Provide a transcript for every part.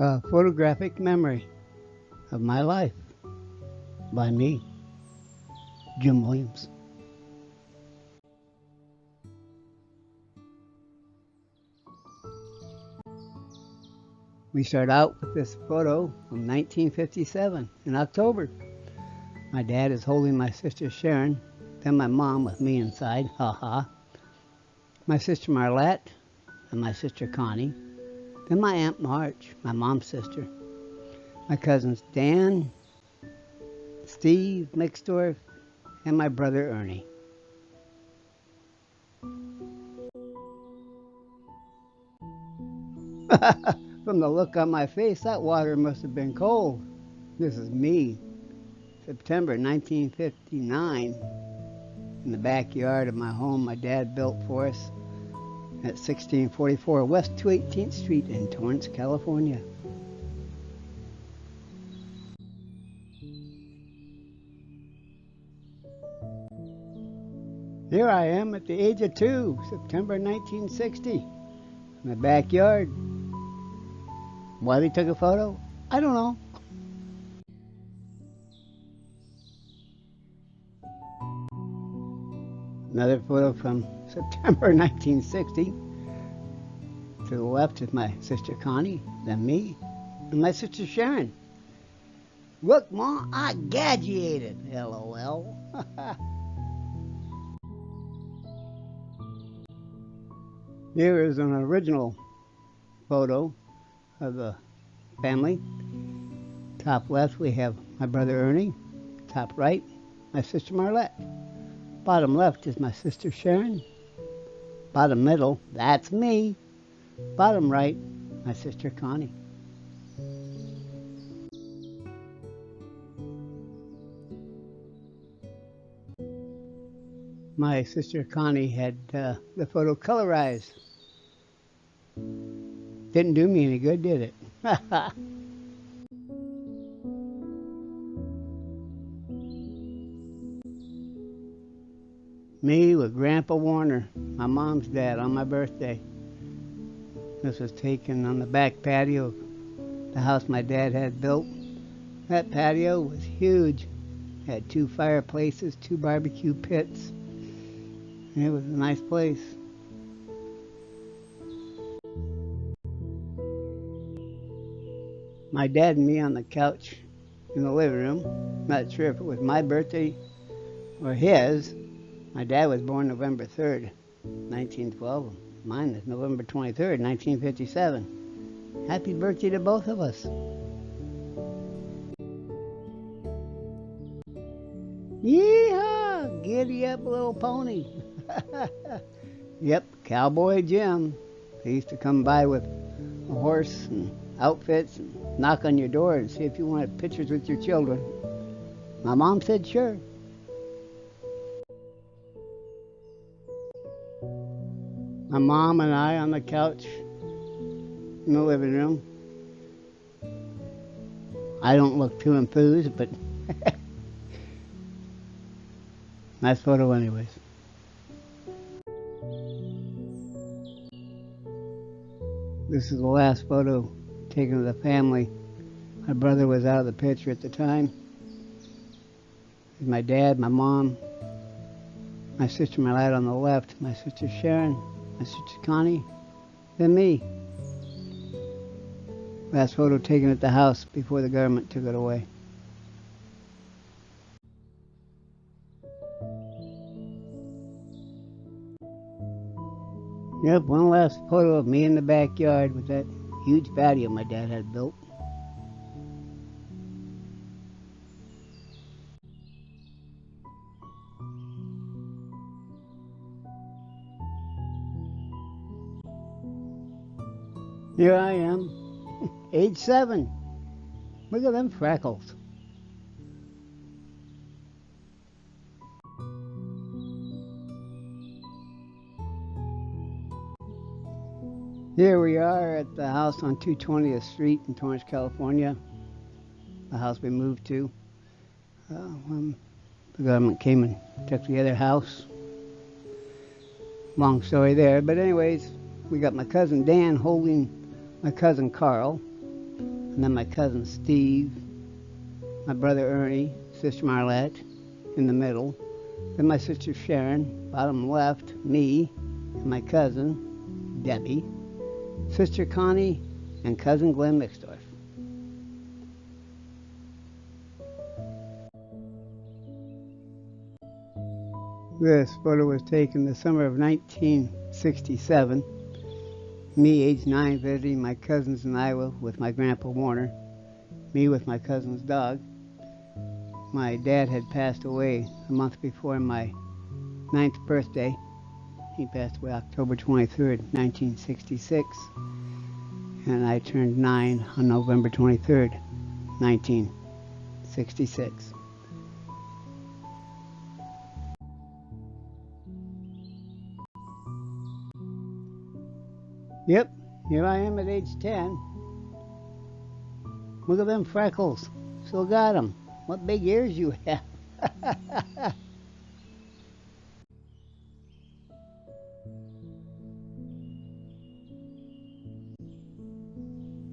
A photographic memory of my life by me, Jim Williams. We start out with this photo from 1957 in October. My dad is holding my sister Sharon, then my mom with me inside, haha. My sister Marlette and my sister Connie, then my Aunt March, my mom's sister. My cousins Dan, Steve Mixdorf, and my brother Ernie. From the look on my face, that water must have been cold. This is me, September 1959, in the backyard of my home my dad built for us at 1644 West 218th Street in Torrance, California. Here I am at the age of 2, September 1960, in the backyard. Why they took a photo? I don't know. Another photo from September 1960. To the left is my sister Connie, then me, and my sister Sharon. Look, Ma, I graduated, LOL. Here is an original photo of the family. Top left we have my brother Ernie. Top right, my sister Marlette. Bottom left is my sister Sharon. Bottom middle, that's me. Bottom right, my sister Connie. My sister Connie had the photo colorized. Didn't do me any good, did it? Me with Grandpa Warner, my mom's dad, on my birthday. This was taken on the back patio of the house my dad had built. That patio was huge. Had 2 fireplaces, 2 barbecue pits. And it was a nice place. My dad and me on the couch in the living room. Not sure if it was my birthday or his. My dad was born November 3rd, 1912. Mine is November 23rd, 1957. Happy birthday to both of us. Yeehaw! Giddy up, little pony. Yep, Cowboy Jim. He used to come by with a horse and outfits and knock on your door and see if you wanted pictures with your children. My mom said sure. My mom and I on the couch in the living room. I don't look too enthused, but nice photo anyways. This is the last photo taken of the family. My brother was out of the picture at the time. My dad, my mom, my sister Marlette on the left, my sister Sharon, my sister Connie, then me. Last photo taken at the house before the government took it away. Yep, one last photo of me in the backyard with that huge patio my dad had built. Here I am, age 7. Look at them freckles. Here we are at the house on 220th Street in Torrance, California. The house we moved to. When the government came and took the other house. Long story there, but anyways, we got my cousin Dan holding my cousin Carl. and then my cousin Steve, my brother Ernie, sister Marlette in the middle, then my sister Sharon, bottom left, me, and my cousin Debbie, sister Connie, and cousin Glenn Mixdorf. This photo was taken the summer of 1967. Me, age 9, visiting my cousins in Iowa with my grandpa Warner. Me with my cousin's dog. My dad had passed away a month before my 9th birthday. He passed away October 23rd, 1966. And I turned 9 on November 23rd, 1966. Yep, here I am at age 10. Look at them freckles. Still got them. What big ears you have.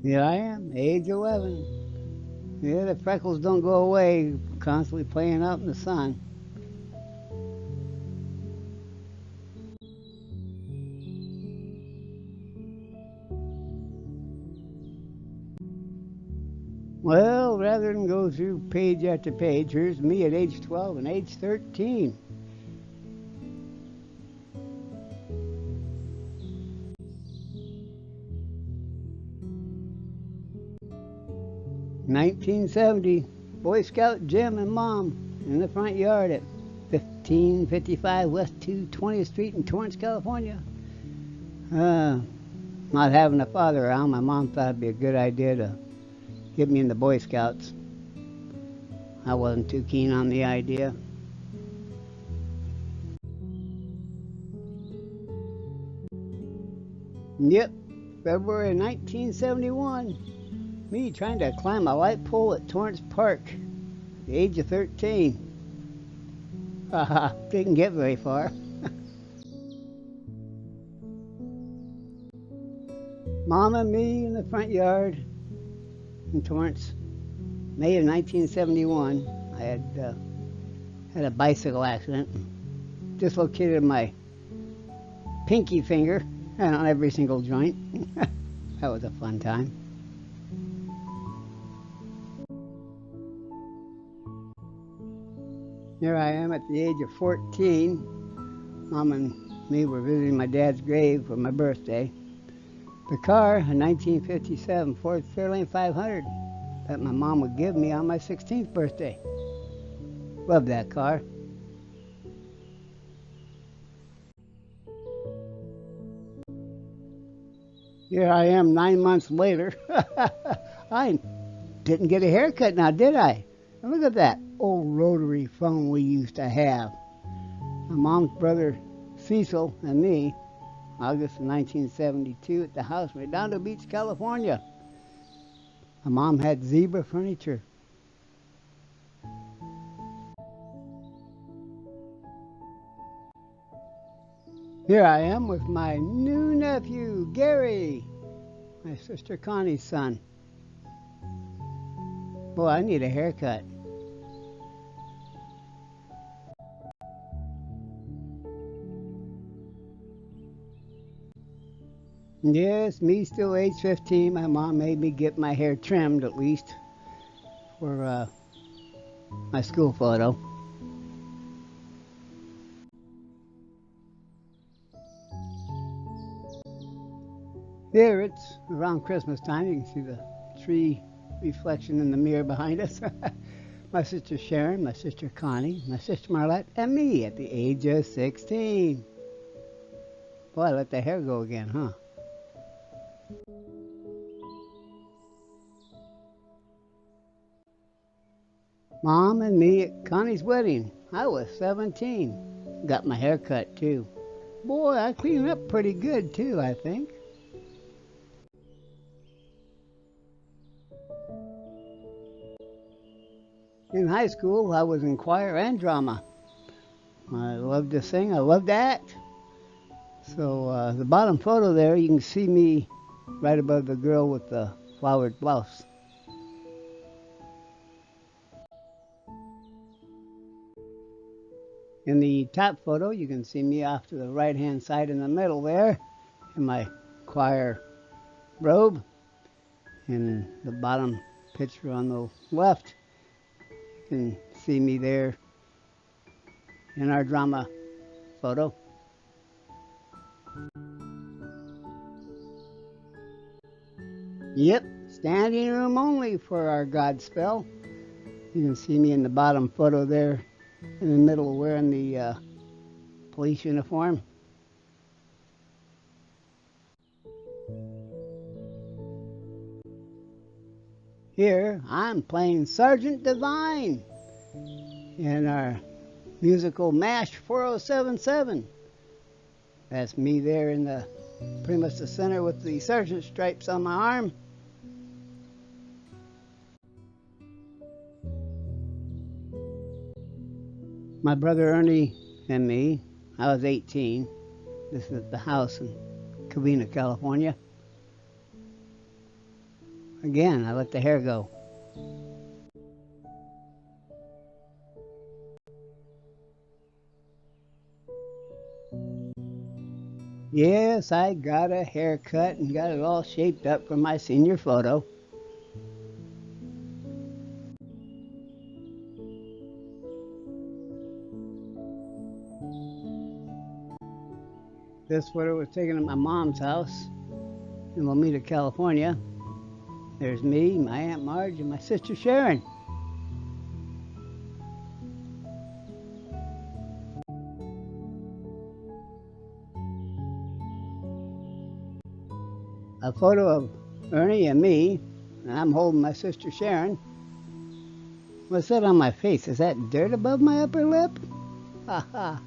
Here I am, age 11. Yeah, the freckles don't go away, constantly playing out in the sun. Well, rather than go through page after page, here's me at age 12 and age 13. (1970), Boy Scout Jim and Mom in the front yard at 1555 West 220th Street in Torrance, California. Not having a father around, my mom thought it'd be a good idea to get me in the Boy Scouts. I wasn't too keen on the idea. Yep, February 1971. Me trying to climb a light pole at Torrance Park at the age of 13. Haha, didn't get very far. Mom and me in the front yard in Torrance, May of 1971. I had a bicycle accident, dislocated my pinky finger and on every single joint. That was a fun time. Here I am at the age of 14. Mom and me were visiting my dad's grave for my birthday. The car, a 1957 Ford Fairlane 500 that my mom would give me on my 16th birthday. Loved that car. Here I am 9 months later. I didn't get a haircut now, did I? And look at that old rotary phone we used to have. My mom's brother Cecil and me, August of 1972 at the house in Redondo Beach, California. My mom had zebra furniture. Here I am with my new nephew, Gary, my sister Connie's son. Boy, I need a haircut. Yes, me still age 15. My mom made me get my hair trimmed at least for my school photo. Here it's around Christmas time. You can see the tree reflection in the mirror behind us. My sister Sharon, my sister Connie, my sister Marlette, and me at the age of 16. Boy, I let the hair go again, huh? Mom and me at Connie's wedding. I was 17. Got my hair cut too. Boy, I cleaned up pretty good too, I think. In high school, I was in choir and drama. I loved to sing, I loved to act. So the bottom photo there, you can see me right above the girl with the flowered blouse. In the top photo, you can see me off to the right-hand side in the middle there in my choir robe. In the bottom picture on the left, you can see me there in our drama photo. Yep, standing room only for our Godspell. You can see me in the bottom photo there in the middle wearing the police uniform. Here I'm playing Sergeant Divine in our musical MASH 4077. That's me there in the pretty much the center with the sergeant stripes on my arm. My brother Ernie and me, I was 18. This is at the house in Covina, California. Again, I let the hair go. Yes, I got a haircut and got it all shaped up for my senior photo. This photo was taken at my mom's house in Lomita, California. There's me, my Aunt Marge, and my sister Sharon. A photo of Ernie and me, and I'm holding my sister Sharon. What's that on my face? Is that dirt above my upper lip? Ha ha.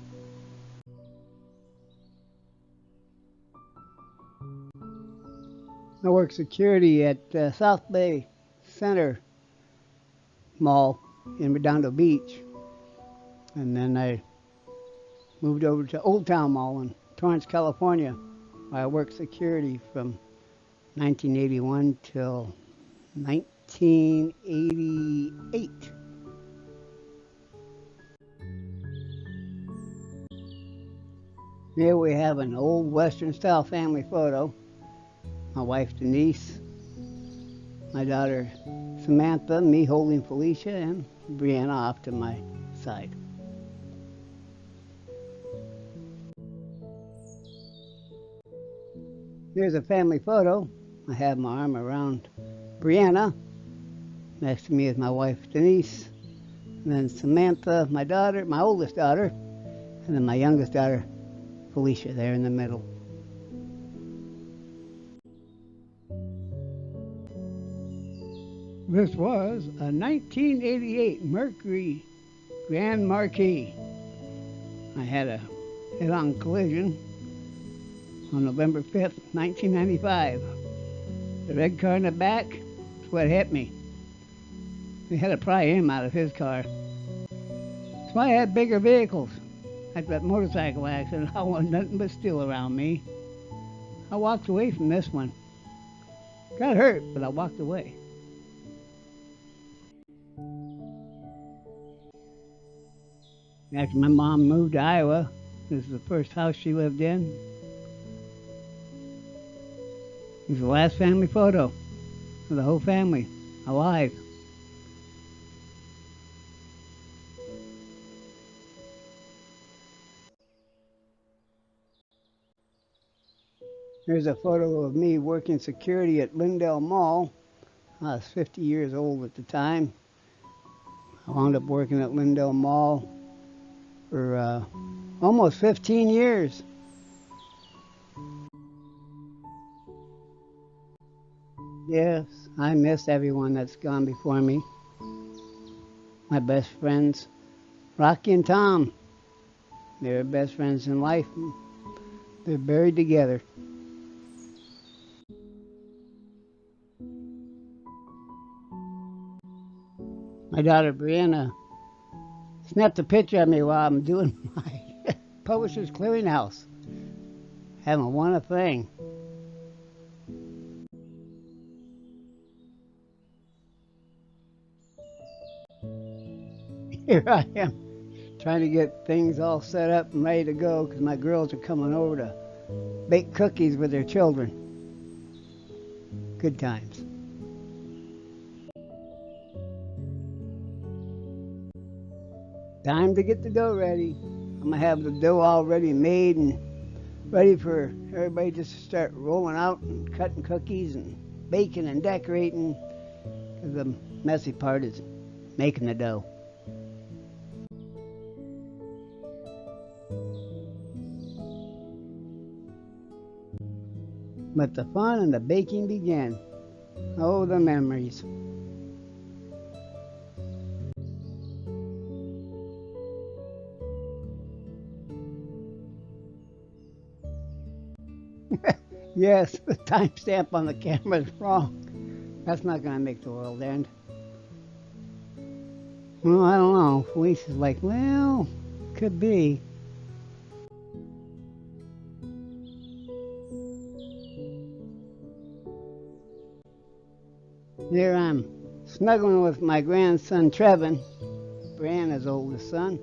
I work security at South Bay Center Mall in Redondo Beach. And then I moved over to Old Town Mall in Torrance, California, where I worked security from 1981 till 1988. Here we have an old Western style family photo. My wife Denise, my daughter Samantha, me holding Felicia, and Brianna off to my side. Here's a family photo. I have my arm around Brianna. Next to me is my wife Denise, and then Samantha, my daughter, my oldest daughter, and then my youngest daughter Felicia there in the middle. This was a 1988 Mercury Grand Marquis. I had a head-on collision on November 5th, 1995. The red car in the back is what hit me. They had to pry him out of his car. So I had bigger vehicles. After that motorcycle accident, I wanted nothing but steel around me. I walked away from this one. Got hurt, but I walked away. After my mom moved to Iowa, this is the first house she lived in. This is the last family photo of the whole family alive. Here's a photo of me working security at Lindell Mall. I was 50 years old at the time. I wound up working at Lindell Mall for almost 15 years. Yes, I miss everyone that's gone before me. My best friends, Rocky and Tom. They were best friends in life. They're buried together. My daughter Brianna snapped a picture of me while I'm doing my Publishers Clearinghouse. Haven't won a thing. Here I am trying to get things all set up and ready to go because my girls are coming over to bake cookies with their children. Good times. Time to get the dough ready. I'm going to have the dough already made and ready for everybody just to start rolling out and cutting cookies and baking and decorating. The messy part is making the dough. But the fun and the baking began. Oh, the memories. Yes, the timestamp on the camera is wrong. That's not going to make the world end. Well, I don't know. Felice is like, well, could be. There I'm snuggling with my grandson Trevin, Brianna's oldest son.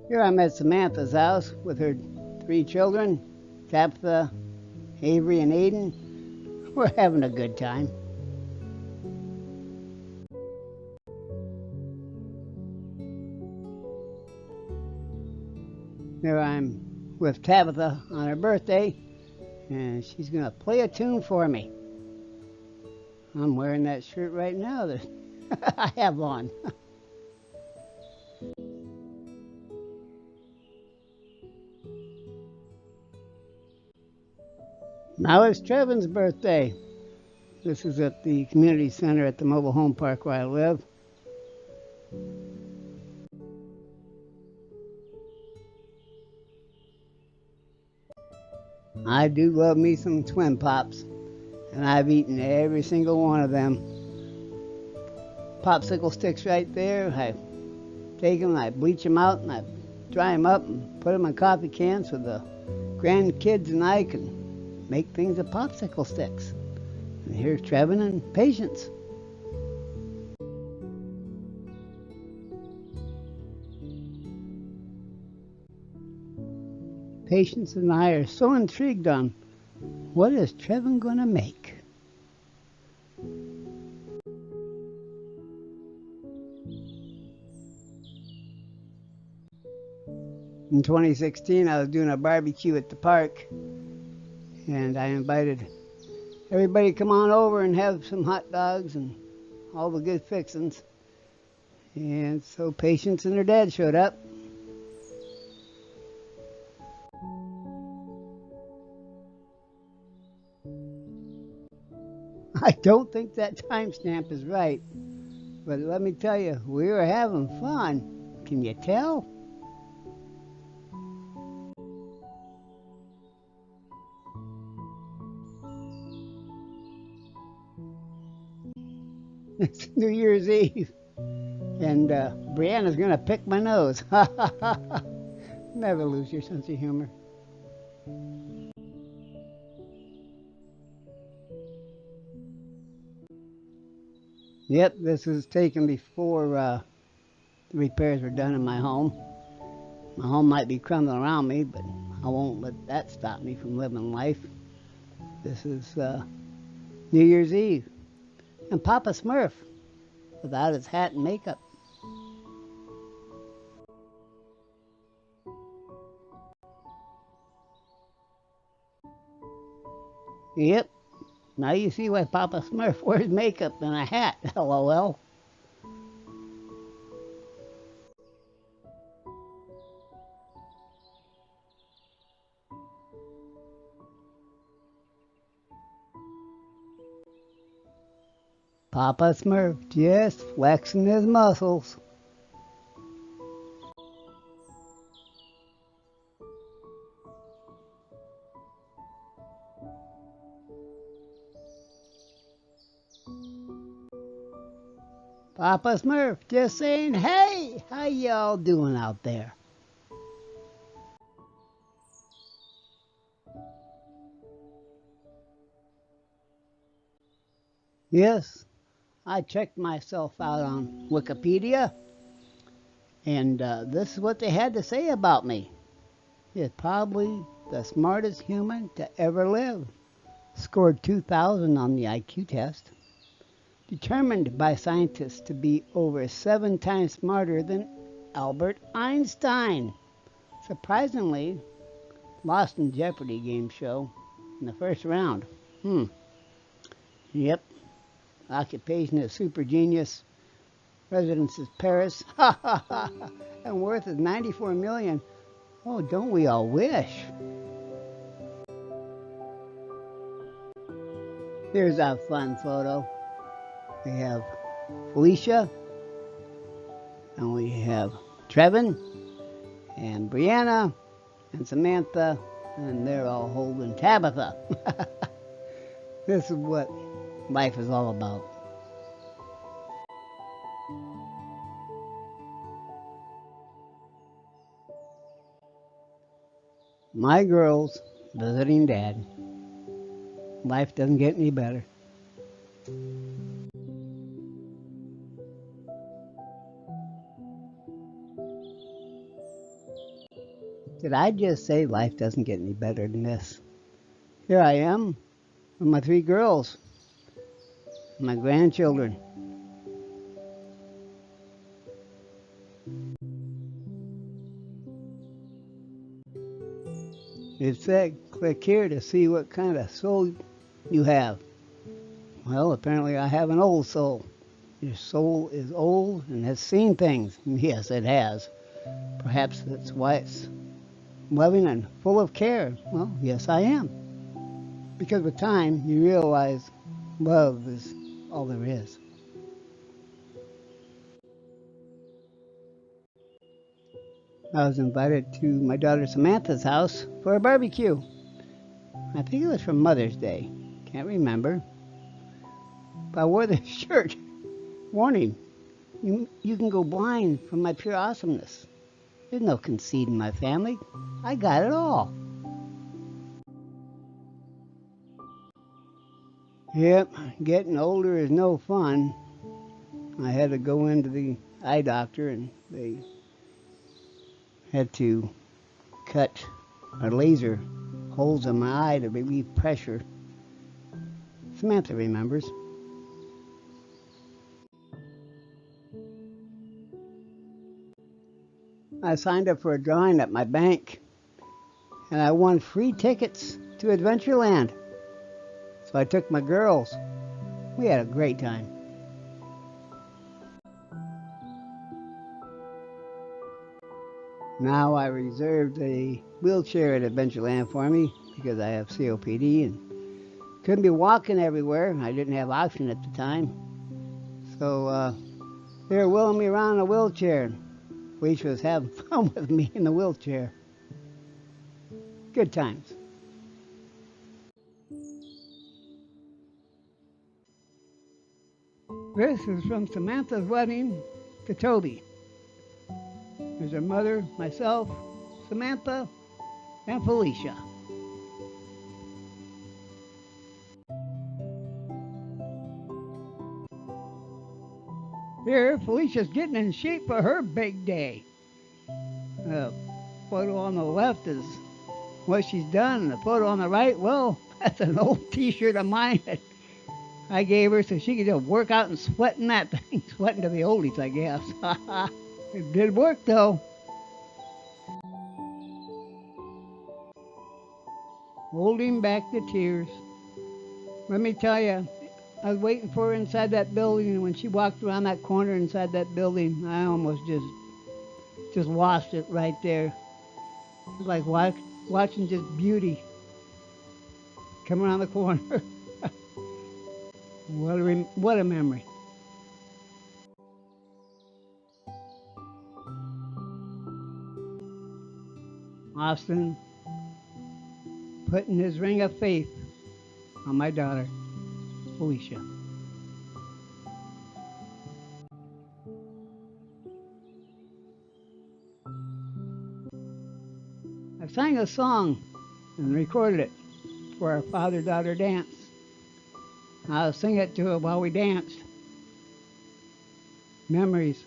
Here I'm at Samantha's house with her 3 children, Tabitha, Avery, and Aiden. We're having a good time. Here I'm with Tabitha on her birthday, and she's going to play a tune for me. I'm wearing that shirt right now that I have on. Now it's Trevin's birthday. This is at the community center at the mobile home park where I live. I do love me some Twin Pops, and I've eaten every single one of them. Popsicle sticks right there. I take them, I bleach them out, and I dry them up and put them in coffee cans so the grandkids and I can make things of popsicle sticks. And here's Trevin and Patience. Patience and I are so intrigued on what is Trevin going to make. In 2016, I was doing a barbecue at the park, and I invited everybody to come on over and have some hot dogs and all the good fixings. And so Patience and her dad showed up. I don't think that timestamp is right, but let me tell you, we were having fun. Can you tell? It's New Year's Eve, and Brianna's gonna pick my nose. Never lose your sense of humor. Yep, this was taken before the repairs were done in my home. My home might be crumbling around me, but I won't let that stop me from living life. This is New Year's Eve. And Papa Smurf, without his hat and makeup. Yep, now you see why Papa Smurf wears makeup and a hat, LOL. Papa Smurf just flexing his muscles. Papa Smurf just saying, hey, how y'all doing out there? Yes, I checked myself out on Wikipedia, and this is what they had to say about me. He's probably the smartest human to ever live. Scored 2,000 on the IQ test. Determined by scientists to be over 7 times smarter than Albert Einstein. Surprisingly, lost in Jeopardy game show in the first round. Yep. Occupation is super genius. Residence is Paris. Ha ha ha. And worth is 94 million. Oh, don't we all wish? Here's a fun photo. We have Felicia, and we have Trevin, and Brianna, and Samantha, and they're all holding Tabitha. This is what life is all about. My girls visiting dad. Life doesn't get any better. Did I just say life doesn't get any better than this? Here I am with my 3 girls, my grandchildren. It said, click here to see what kind of soul you have. Well, apparently I have an old soul. Your soul is old and has seen things. Yes, it has. Perhaps that's why it's loving and full of care. Well, yes, I am. Because with time, you realize love is all there is. I was invited to my daughter Samantha's house for a barbecue. I think it was for Mother's Day. Can't remember. But I wore this shirt. Warning, you can go blind from my pure awesomeness. There's no conceit in my family. I got it all. Yep, getting older is no fun. I had to go into the eye doctor and they had to cut or laser holes in my eye to relieve pressure. Samantha remembers. I signed up for a drawing at my bank and I won free tickets to Adventureland. So I took my girls. We had a great time. Now I reserved a wheelchair at Adventureland for me because I have COPD and couldn't be walking everywhere. I didn't have oxygen at the time. So they were wheeling me around in a wheelchair. Felicia was having fun with me in the wheelchair. Good times. This is from Samantha's wedding to Toby. There's her mother, myself, Samantha, and Felicia. Here, Felicia's getting in shape for her big day. The photo on the left is what she's done. The photo on the right, well, that's an old t-shirt of mine that I gave her so she could just work out and sweat in that thing. Sweating to the oldies, I guess. It did work, though. Holding back the tears. Let me tell you, I was waiting for her inside that building, and when she walked around that corner inside that building, I almost just lost it right there. It was like watching just beauty come around the corner. What a memory. Austin putting his ring of faith on my daughter, Felicia. I sang a song and recorded it for our father daughter dance. I'll sing it to her while we danced. Memories.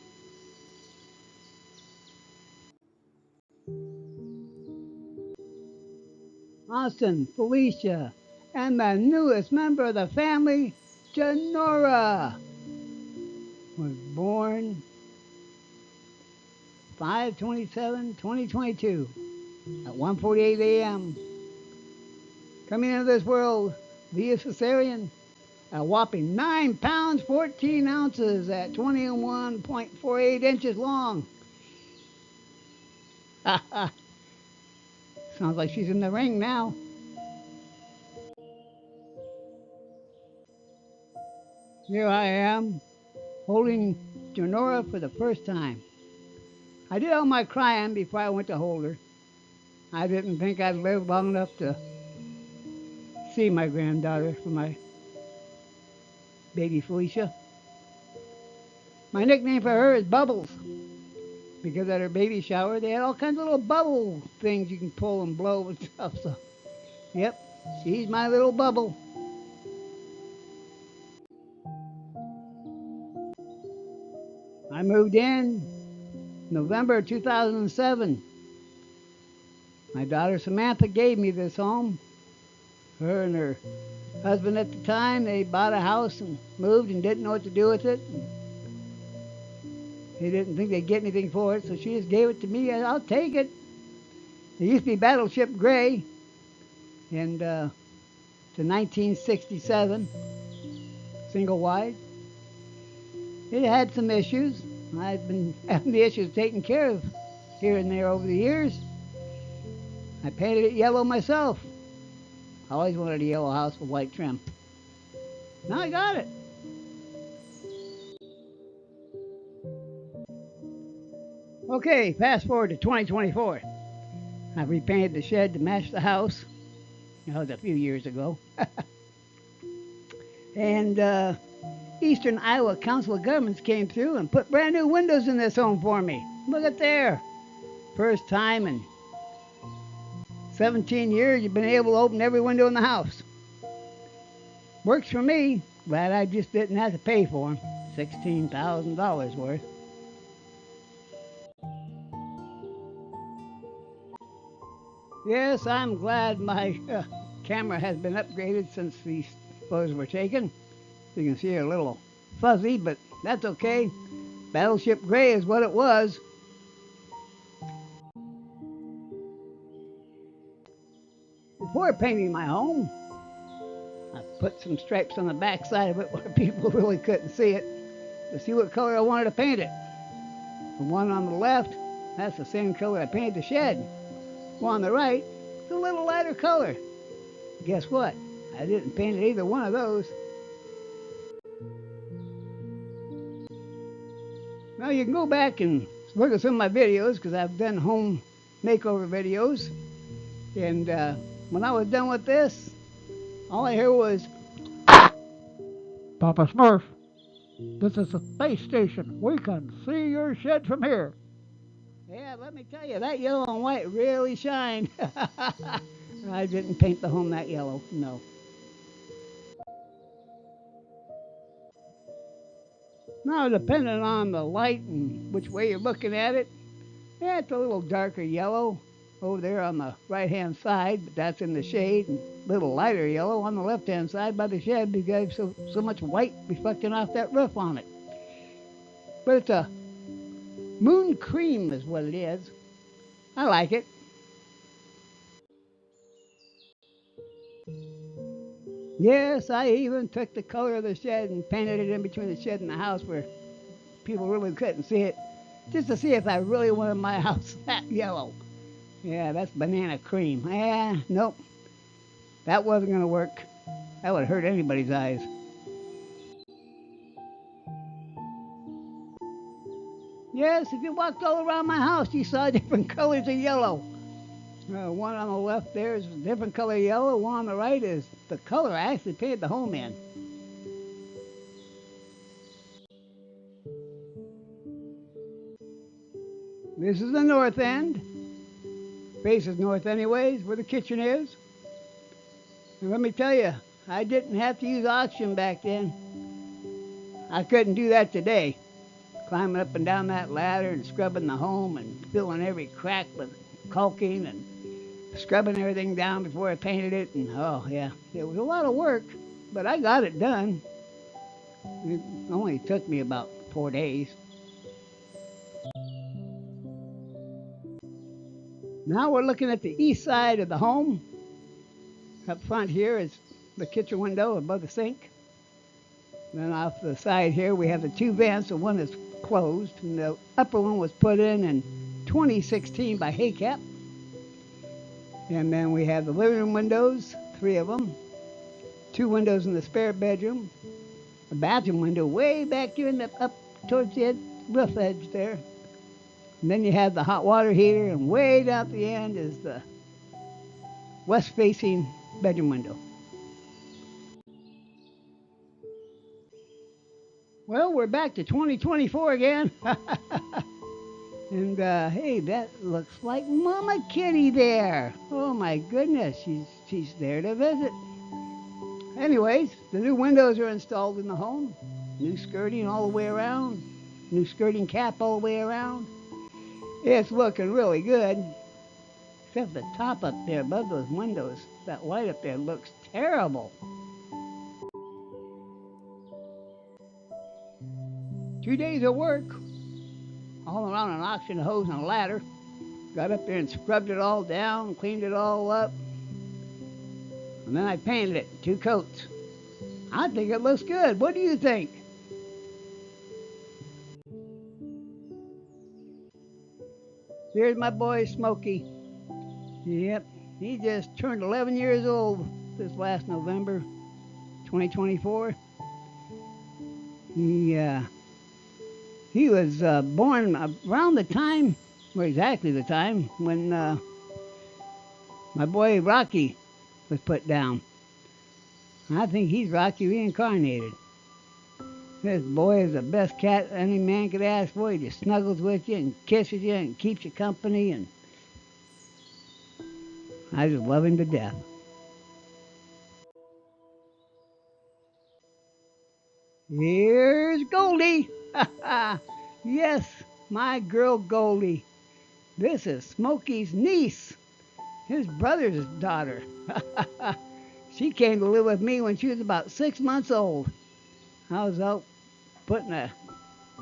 Austin, Felicia, and the newest member of the family, Janora, was born 5/27/2022 at 1:48 a.m. Coming into this world via cesarean, a whopping 9 pounds 14 ounces at 21.48 inches long. Sounds like she's in the ring now. Here I am, holding Janora for the first time. I did all my crying before I went to hold her. I didn't think I'd live long enough to see my granddaughter for my baby Felicia. My nickname for her is Bubbles because at her baby shower they had all kinds of little bubble things you can pull and blow and stuff. So, yep, she's my little bubble. I moved in November 2007. My daughter Samantha gave me this home. Her and her husband at the time, they bought a house and moved and didn't know what to do with it. They didn't think they'd get anything for it, so she just gave it to me. I'll take it. It used to be Battleship Gray, and to 1967, single wide. It had some issues. I've been having the issues taken care of here and there over the years. I painted it yellow myself. I always wanted a yellow house with white trim. Now I got it. Okay, fast forward to 2024. I repainted the shed to match the house. That was a few years ago. And Eastern Iowa Council of Governments came through and put brand new windows in this home for me. Look at there. First time in 17 years you've been able to open every window in the house. Works for me. Glad I just didn't have to pay for them. $16,000 worth. Yes, I'm glad my camera has been upgraded since these photos were taken. You can see a little fuzzy, but that's okay. Battleship Gray is what it was. Before painting my home, I put some stripes on the back side of it where people really couldn't see it to see what color I wanted to paint it. The one on the left, that's the same color I painted the shed. One on the right, it's a little lighter color. Guess what? I didn't paint either one of those. Now you can go back and look at some of my videos because I've done home makeover videos. And when I was done with this, all I heard was, Papa Smurf, this is a space station. We can see your shed from here. Yeah, let me tell you, that yellow and white really shine. I didn't paint the home that yellow, no. Now, depending on the light and which way you're looking at it, yeah, it's a little darker yellow over there on the right-hand side, but that's in the shade, and a little lighter yellow on the left-hand side by the shed because so much white reflecting off that roof on it. But it's a moon cream is what it is. I like it. Yes, I even took the color of the shed and painted it in between the shed and the house where people really couldn't see it, just to see if I really wanted my house that yellow. Yeah, that's banana cream. Yeah, nope. That wasn't going to work. That would hurt anybody's eyes. Yes, if you walked all around my house, you saw different colors of yellow. One on the left there is a different color yellow. One on the right is the color I actually painted the home in. This is the north end. Faces north anyways, where the kitchen is. And let me tell you, I didn't have to use oxygen back then. I couldn't do that today. Climbing up and down that ladder and scrubbing the home and filling every crack with caulking and scrubbing everything down before I painted it. And oh, yeah, it was a lot of work, but I got it done. It only took me about 4 days. Now we're looking at the east side of the home. Up front here is the kitchen window above the sink. Then off the side here we have the two vents. The one is closed, and the upper one was put in 2016 by Haycap. And then we have the living room windows, 3 of them. 2 windows in the spare bedroom. A bathroom window way back here in the up towards the roof edge there. And then you have the hot water heater, and way down at the end is the west-facing bedroom window. Well, we're back to 2024 again. And hey, that looks like Mama Kitty there. Oh my goodness, she's there to visit. Anyways, the new windows are installed in the home. New skirting all the way around. New skirting cap all the way around. It's looking really good. Except the top up there above those windows. That light up there looks terrible. 2 days of work. All around an oxygen hose and a ladder. Got up there and scrubbed it all down, cleaned it all up. And then I painted it 2 coats. I think it looks good. What do you think? Here's my boy Smokey. Yep, he just turned 11 years old this last November, 2024. He was born around the time, or exactly the time, when my boy Rocky was put down. I think he's Rocky reincarnated. This boy is the best cat any man could ask for. He just snuggles with you and kisses you and keeps you company, and I just love him to death. Here's Goldie. Yes, my girl Goldie. This is Smokey's niece, his brother's daughter. She came to live with me when she was about 6 months old. I was out putting a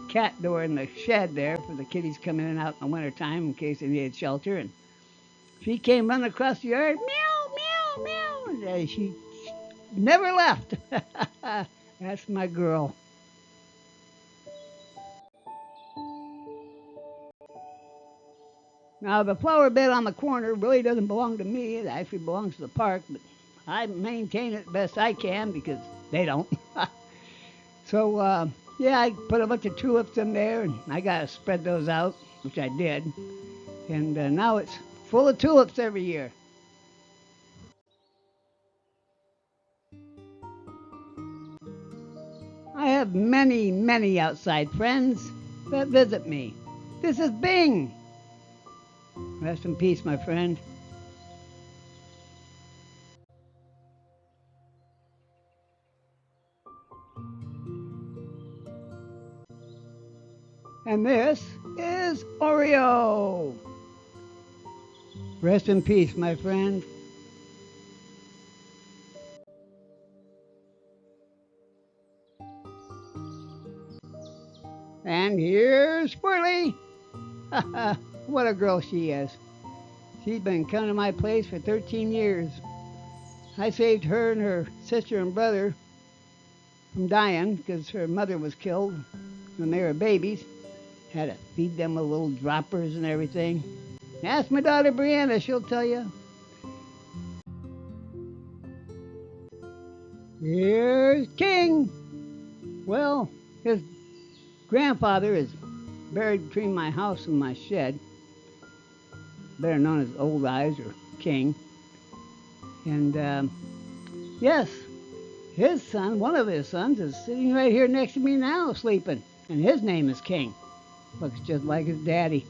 cat door in the shed there for the kitties coming in and out in the wintertime in case they needed shelter. And she came running across the yard, meow, meow, meow. And she never left. That's my girl. Now, the flower bed on the corner really doesn't belong to me. It actually belongs to the park, but I maintain it best I can because they don't. So, yeah, I put a bunch of tulips in there, and I got to spread those out, which I did. And now it's full of tulips every year. I have many, many outside friends that visit me. This is Bing. Rest in peace, my friend. And this is Oreo. Rest in peace, my friend. And here's Squirrely. What a girl she is. She's been coming to my place for 13 years. I saved her and her sister and brother from dying because her mother was killed when they were babies. Had to feed them with little droppers and everything. Ask my daughter Brianna, she'll tell you. Here's King. Well, his grandfather is buried between my house and my shed, better known as Old Eyes or King. And yes, his son, one of his sons, is sitting right here next to me now sleeping, and his name is King. Looks just like his daddy.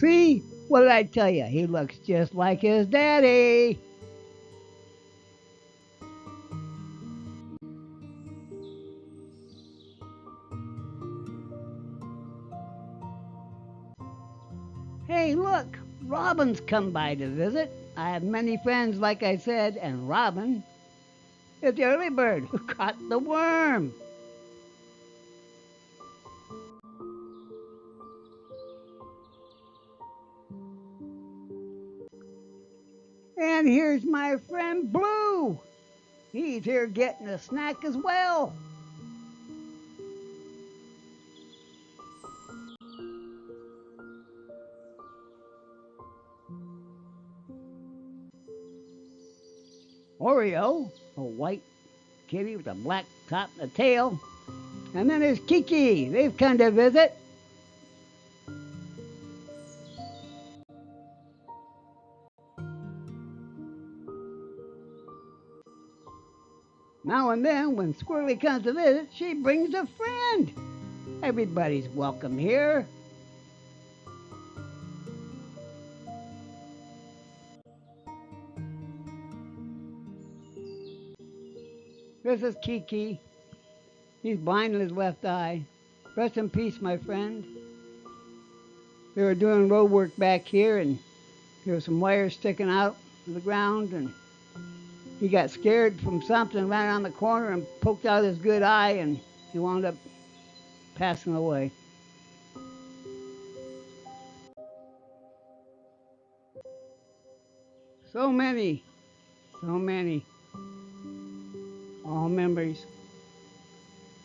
See? What did I tell you? He looks just like his daddy. Hey, look, Robin's come by to visit. I have many friends, like I said, and Robin is the early bird who caught the worm. And here's my friend Blue. He's here getting a snack as well. Oreo, a white kitty with a black top and a tail. And then there's Kiki. They've come to visit. Now and then, when Squirrely comes to visit, she brings a friend. Everybody's welcome here. This is Kiki. He's blind in his left eye. Rest in peace, my friend. They were doing road work back here, and there was some wires sticking out of the ground, and he got scared from something, ran around the corner and poked out his good eye, and he wound up passing away. So many, so many. All memories.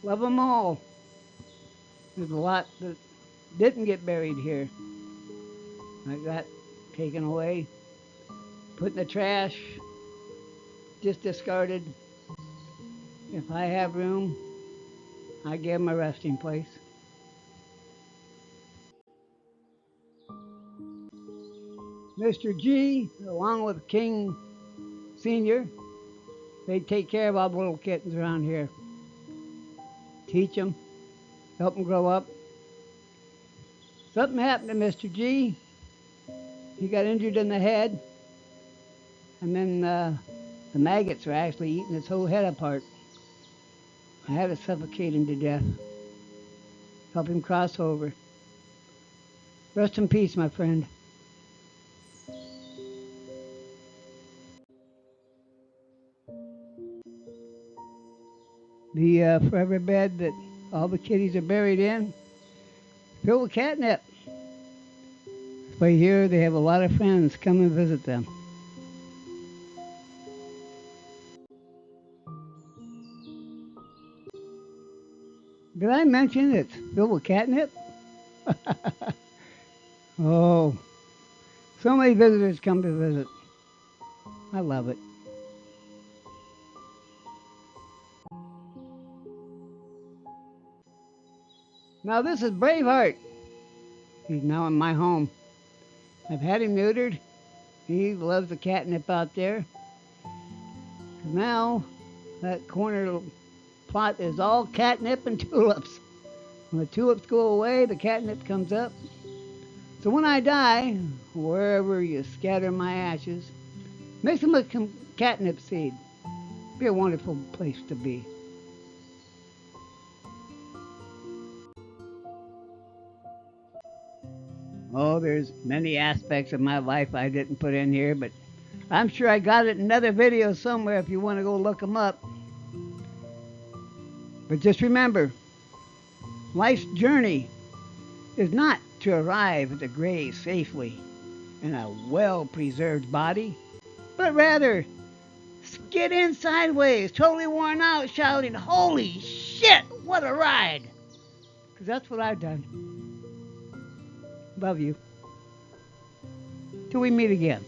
Love them all. There's a lot that didn't get buried here. I got taken away, put in the trash, just discarded. If I have room, I give them a resting place. Mr. G, along with King Sr., they take care of all the little kittens around here. Teach them, help them grow up. Something happened to Mr. G. He got injured in the head, and then the maggots were actually eating his whole head apart. I had to suffocate him to death. Help him cross over. Rest in peace, my friend. The forever bed that all the kitties are buried in, filled with catnip. Right here, they have a lot of friends come and visit them. Did I mention it's filled with catnip? Oh, so many visitors come to visit. I love it. Now this is Braveheart. He's now in my home. I've had him neutered. He loves the catnip out there. Now that corner plot is all catnip and tulips. When the tulips go away, the catnip comes up. So when I die, wherever you scatter my ashes, mix them with some catnip seed. Be a wonderful place to be. Oh, there's many aspects of my life I didn't put in here, but I'm sure I got it in another video somewhere if you want to go look them up. But just remember, life's journey is not to arrive at the grave safely in a well-preserved body, but rather skid in sideways, totally worn out, shouting, "Holy shit, what a ride!" Because that's what I've done. Love you. Till we meet again.